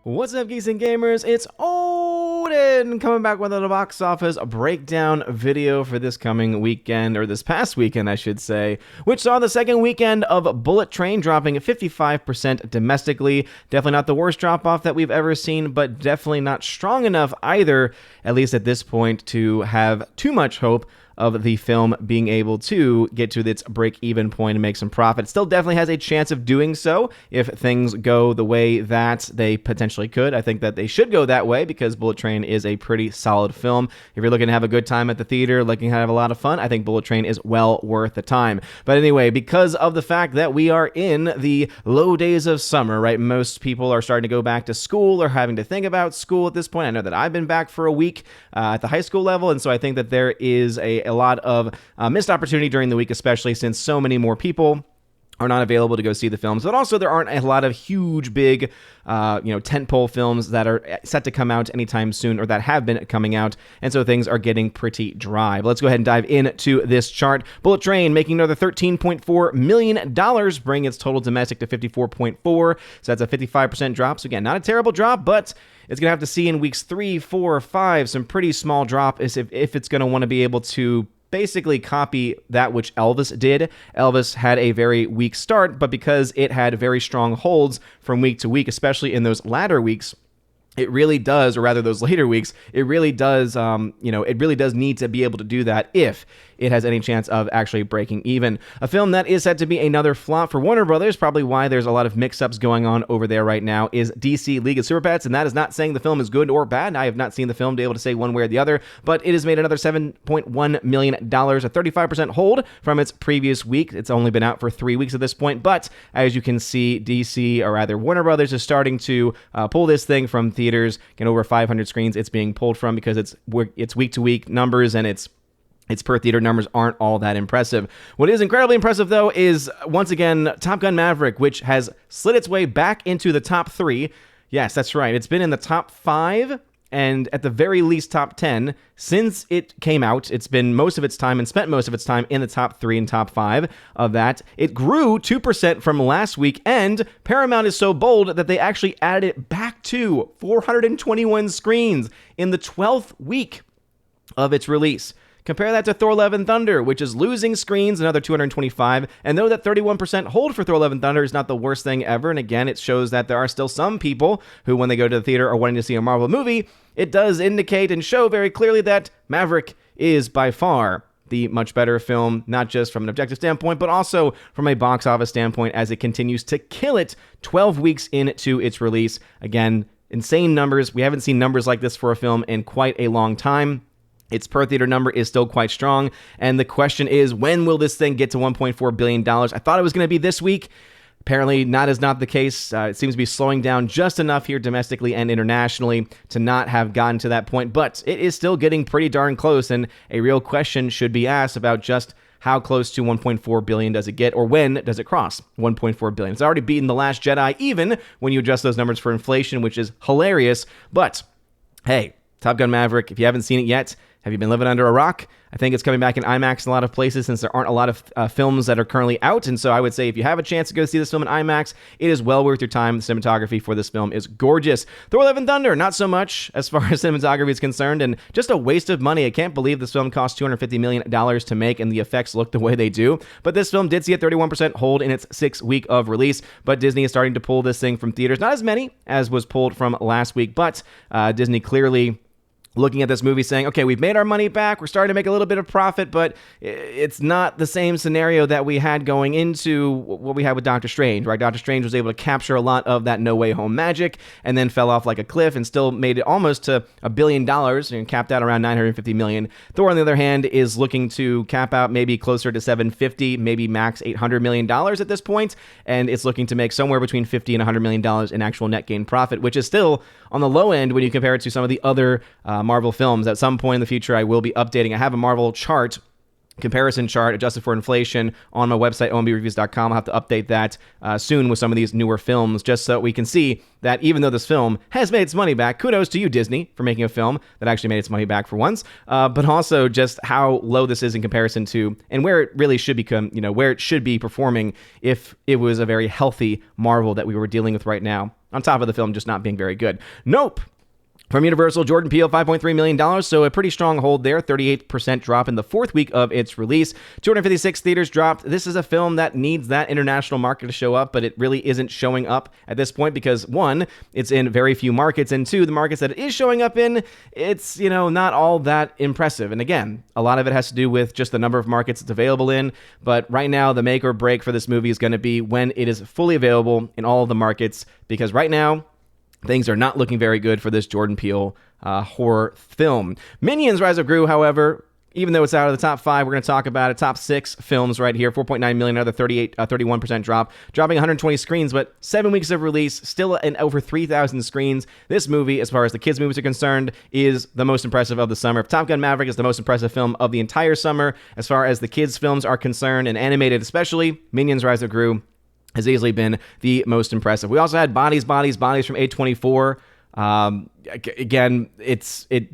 What's up, geeks and gamers? It's Odin coming back with a box office breakdown video for this coming weekend, or this past weekend, I should say, which saw the second weekend of Bullet Train dropping 55% domestically. Definitely not the worst drop-off that we've ever seen, but definitely not strong enough either, at least at this point, to have too much hope of the film being able to get to its break-even point and make some profit. It still definitely has a chance of doing so if things go the way that they potentially could. I think that they should go that way because Bullet Train is a pretty solid film. If you're looking to have a good time at the theater, looking to have a lot of fun, I think Bullet Train is well worth the time. But anyway, because of the fact that we are in the low days of summer, right? Most people are starting to go back to school or having to think about school at this point. I know that I've been back for a week at the high school level, and so I think that there is a lot of missed opportunity during the week, especially since so many more people are not available to go see the films. But also there aren't a lot of huge, big, tentpole films that are set to come out anytime soon or that have been coming out. And so things are getting pretty dry. But let's go ahead and dive into this chart. Bullet Train making another $13.4 million, bringing its total domestic to 54.4. So that's a 55% drop. So again, not a terrible drop, but it's going to have to see in weeks 3, 4, 5 some pretty small drop if it's going to want to be able to basically copy that which Elvis did. Elvis had a very weak start, but because it had very strong holds from week to week, especially in those latter weeks, it really does, or rather those later weeks, it really does, it really does need to be able to do that if it has any chance of actually breaking even. A film that is said to be another flop for Warner Brothers, probably why there's a lot of mix-ups going on over there right now, is DC League of Super Pets, and that is not saying the film is good or bad. I have not seen the film to be able to say one way or the other, but it has made another $7.1 million, a 35% hold from its previous week. It's only been out for 3 weeks at this point, but as you can see, DC, or rather Warner Brothers, is starting to pull this thing from theaters. Get over 500 screens it's being pulled from because it's week-to-week numbers, and its per theater numbers aren't all that impressive. What is incredibly impressive, though, is, once again, Top Gun Maverick, which has slid its way back into the top 3. Yes, that's right. It's been in the top 5 and at the very least top 10 since it came out. It's been most of its time and spent most of its time in the top 3 and top 5 of that. It grew 2% from last week, and Paramount is so bold that they actually added it back to 421 screens in the 12th week of its release. Compare that to Thor: Love and Thunder, which is losing screens, another 225. And though that 31% hold for Thor: Love and Thunder is not the worst thing ever, and again, it shows that there are still some people who, when they go to the theater, are wanting to see a Marvel movie, it does indicate and show very clearly that Maverick is by far the much better film, not just from an objective standpoint, but also from a box office standpoint, as it continues to kill it 12 weeks into its release. Again, insane numbers. We haven't seen numbers like this for a film in quite a long time. Its per theater number is still quite strong, and the question is, when will this thing get to $1.4 billion? I thought it was going to be this week. Apparently, not the case. It seems to be slowing down just enough here domestically and internationally to not have gotten to that point, but it is still getting pretty darn close, and a real question should be asked about just how close to $1.4 billion does it get, or when does it cross $1.4 billion? It's already beaten The Last Jedi, even when you adjust those numbers for inflation, which is hilarious, but hey, Top Gun Maverick, if you haven't seen it yet, have you been living under a rock? I think it's coming back in IMAX in a lot of places since there aren't a lot of films that are currently out. And so I would say if you have a chance to go see this film in IMAX, it is well worth your time. The cinematography for this film is gorgeous. Thor: Love and Thunder, not so much as far as cinematography is concerned, and just a waste of money. I can't believe this film cost $250 million to make and the effects look the way they do. But this film did see a 31% hold in its 6th week of release. But Disney is starting to pull this thing from theaters. Not as many as was pulled from last week, but Disney clearly looking at this movie saying, okay, we've made our money back, we're starting to make a little bit of profit, but it's not the same scenario that we had going into what we had with Doctor Strange, right? Doctor Strange was able to capture a lot of that No Way Home magic and then fell off like a cliff and still made it almost to $1 billion and capped out around $950 million. Thor, on the other hand, is looking to cap out maybe closer to $750, maybe max $800 million at this point, and it's looking to make somewhere between $50 and $100 million in actual net gain profit, which is still on the low end when you compare it to some of the other Marvel films. At some point in the future, I will be updating. I have a Marvel chart comparison chart adjusted for inflation on my website, ombreviews.com. I'll have to update that soon with some of these newer films, just so we can see that even though this film has made its money back, kudos to you, Disney, for making a film that actually made its money back for once, but also just how low this is in comparison to, and where it really should become, where it should be performing if it was a very healthy Marvel that we were dealing with right now, on top of the film just not being very good. Nope. From Universal, Jordan Peele, $5.3 million, so a pretty strong hold there, 38% drop in the fourth week of its release. 256 theaters dropped. This is a film that needs that international market to show up, but it really isn't showing up at this point because, one, it's in very few markets, and two, the markets that it is showing up in, it's, not all that impressive. And again, a lot of it has to do with just the number of markets it's available in, but right now, the make or break for this movie is going to be when it is fully available in all of the markets, because right now, things are not looking very good for this Jordan Peele horror film. Minions: Rise of Gru, however, even though it's out of the top 5, we're going to talk about it. Top 6 films right here, 4.9 million, another 31% drop, dropping 120 screens, but 7 weeks of release, still in over 3,000 screens. This movie, as far as the kids' movies are concerned, is the most impressive of the summer. Top Gun: Maverick is the most impressive film of the entire summer. As far as the kids' films are concerned, and animated especially, Minions: Rise of Gru has easily been the most impressive. We also had Bodies from A24. Again, it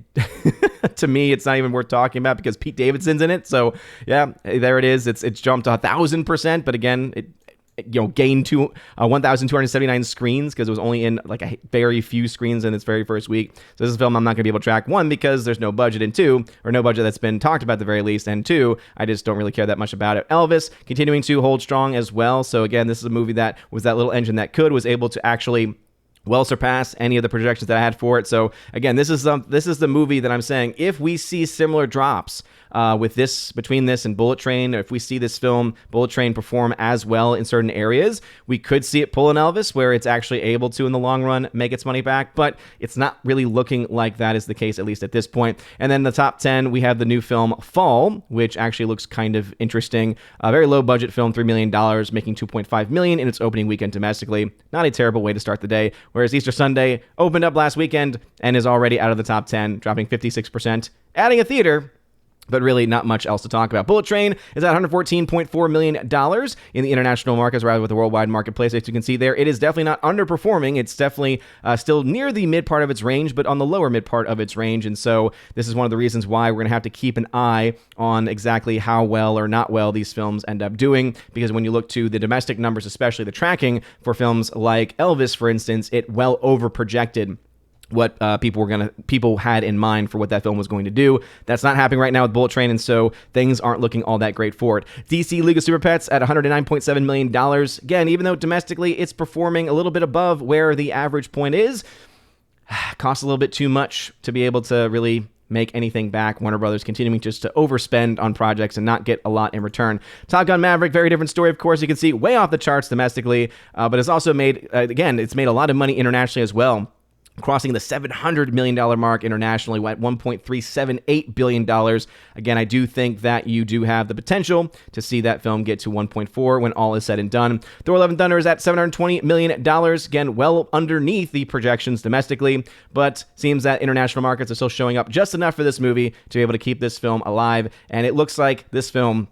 to me, it's not even worth talking about because Pete Davidson's in it. So yeah, there it is. It's jumped 1,000%, but again, it gained 1,279 screens because it was only in like a very few screens in its very first week. So this is a film I'm not going to be able to track, one, because there's no budget, and two, or no budget that's been talked about at the very least, and two, I just don't really care that much about it. Elvis continuing to hold strong as well. So again, this is a movie that was that little engine that was able to actually well surpass any of the projections that I had for it. So again, this is the movie that I'm saying, if we see similar drops with this, between this and Bullet Train, or if we see this film, Bullet Train, perform as well in certain areas, we could see it pull an Elvis, where it's actually able to, in the long run, make its money back, but it's not really looking like that is the case, at least at this point. And then the top 10, we have the new film Fall, which actually looks kind of interesting. A very low budget film, $3 million, making $2.5 million in its opening weekend domestically. Not a terrible way to start the day, whereas Easter Sunday opened up last weekend and is already out of the top 10, dropping 56%, adding a theater, but really not much else to talk about. Bullet Train is at $114.4 million in the international markets, rather with the worldwide marketplace. As you can see there, it is definitely not underperforming. It's definitely still near the mid part of its range, but on the lower mid part of its range. And so this is one of the reasons why we're going to have to keep an eye on exactly how well or not well these films end up doing, because when you look to the domestic numbers, especially the tracking for films like Elvis, for instance, it well over projected what people had in mind for what that film was going to do. That's not happening right now with Bullet Train, and so things aren't looking all that great for it. DC League of Super Pets at $109.7 million. Again, even though domestically it's performing a little bit above where the average point is, costs a little bit too much to be able to really make anything back. Warner Brothers continuing just to overspend on projects and not get a lot in return. Top Gun Maverick, very different story, of course. You can see way off the charts domestically, but it's also made, it's made a lot of money internationally as well, crossing the $700 million mark internationally at $1.378 billion. Again, I do think that you do have the potential to see that film get to 1.4 when all is said and done. Thor: Love and Thunder is at $720 million. Again, well underneath the projections domestically, but seems that international markets are still showing up just enough for this movie to be able to keep this film alive. And it looks like this film,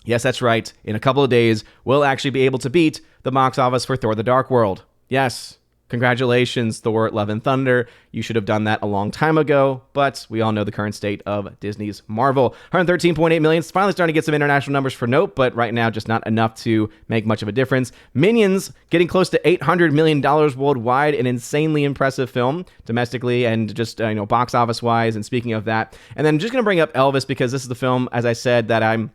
yes, that's right, in a couple of days, will actually be able to beat the box office for Thor: The Dark World. Yes. Congratulations, Thor: Love and Thunder. You should have done that a long time ago, but we all know the current state of Disney's Marvel. $113.8 million. It's finally starting to get some international numbers for Nope, but right now just not enough to make much of a difference. Minions getting close to $800 million worldwide, an insanely impressive film domestically and just box office wise. And speaking of that, and then I'm just going to bring up Elvis because this is the film, as I said, that I'm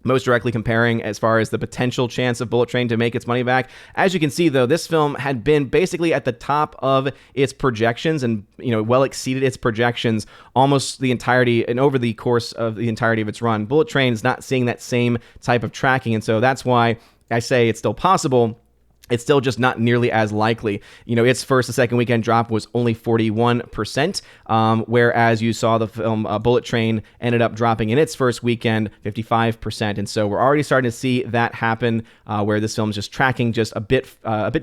most directly comparing as far as the potential chance of Bullet Train to make its money back. As you can see, though, this film had been basically at the top of its projections and, well exceeded its projections almost the entirety and over the course of the entirety of its run. Bullet Train is not seeing that same type of tracking, and so that's why I say it's still possible it's still just not nearly as likely. Its first and second weekend drop was only 41%, whereas you saw the film Bullet Train ended up dropping in its first weekend 55%. And so we're already starting to see that happen, where this film is just tracking just a bit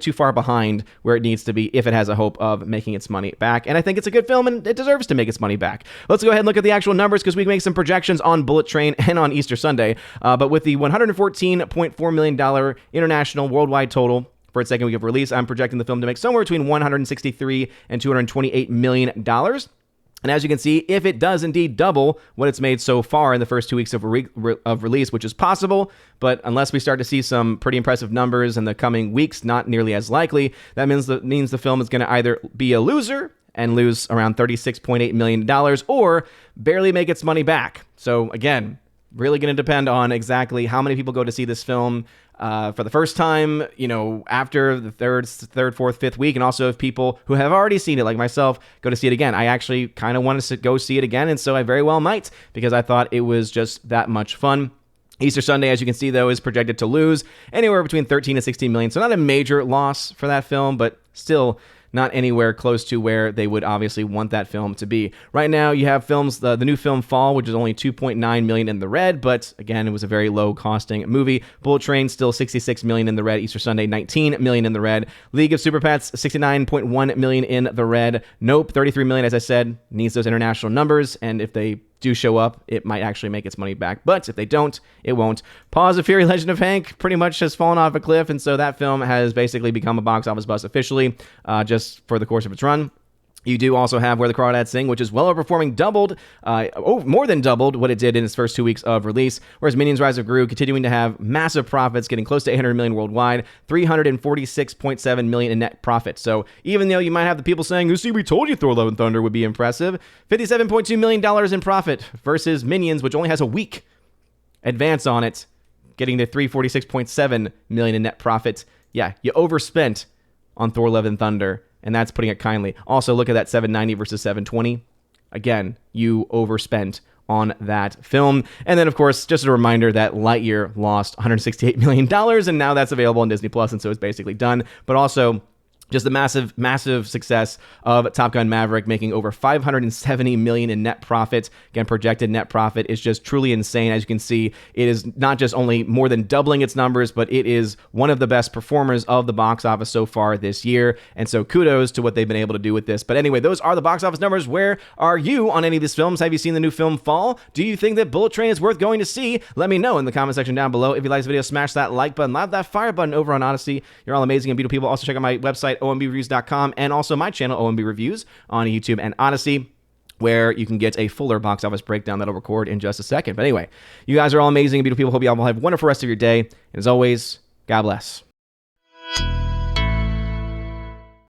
too far behind where it needs to be if it has a hope of making its money back. And I think it's a good film, and it deserves to make its money back. Let's go ahead and look at the actual numbers, because we can make some projections on Bullet Train and on Easter Sunday. But with the $114.4 million international worldwide total for its second week of release, I'm projecting the film to make somewhere between $163 and $228 million. And as you can see, if it does indeed double what it's made so far in the first 2 weeks of release, which is possible, but unless we start to see some pretty impressive numbers in the coming weeks, not nearly as likely, that means the film is going to either be a loser and lose around $36.8 million, or barely make its money back. So again, really going to depend on exactly how many people go to see this film for the first time, after the third, fourth, fifth week, and also if people who have already seen it, like myself, go to see it again. I actually kind of wanted to go see it again, and so I very well might, because I thought it was just that much fun. Easter Sunday, as you can see, though, is projected to lose anywhere between 13 and 16 million, so not a major loss for that film, but still not anywhere close to where they would obviously want that film to be. Right now, you have films, the new film Fall, which is only 2.9 million in the red, but again, it was a very low costing movie. Bullet Train, still 66 million in the red. Easter Sunday, 19 million in the red. League of Super Pets, 69.1 million in the red. Nope, 33 million, as I said, needs those international numbers, and if they do show up, it might actually make its money back. But if they don't, it won't. Paws of Fury, Legend of Hank pretty much has fallen off a cliff, and so that film has basically become a box office bust officially, just for the course of its run. You do also have Where the Crawdads Sing, which is well overperforming, more than doubled what it did in its first 2 weeks of release, whereas Minions Rise of Gru continuing to have massive profits, getting close to 800 million worldwide, 346.7 million in net profit. So even though you might have the people saying, see, we told you Thor Love and Thunder would be impressive, $57.2 million in profit versus Minions, which only has a week advance on it, getting to 346.7 million in net profit. Yeah, you overspent on Thor Love and Thunder, and that's putting it kindly. Also, look at that 790 versus 720. Again, you overspent on that film. And then, of course, just a reminder that Lightyear lost $168 million, and now that's available on Disney+, and so it's basically done. But also, just the massive, massive success of Top Gun Maverick, making over $570 million in net profit. Again, projected net profit is just truly insane. As you can see, it is not just only more than doubling its numbers, but it is one of the best performers of the box office so far this year. And so kudos to what they've been able to do with this. But anyway, those are the box office numbers. Where are you on any of these films? Have you seen the new film Fall? Do you think that Bullet Train is worth going to see? Let me know in the comment section down below. If you like this video, smash that like button, loud that fire button over on Odyssey. You're all amazing and beautiful people. Also check out my website, ombReviews.com, and also my channel, OMB Reviews, on YouTube and Odyssey, where you can get a fuller box office breakdown that'll record in just a second. But anyway, you guys are all amazing and beautiful people. Hope you all have a wonderful rest of your day. And as always, God bless.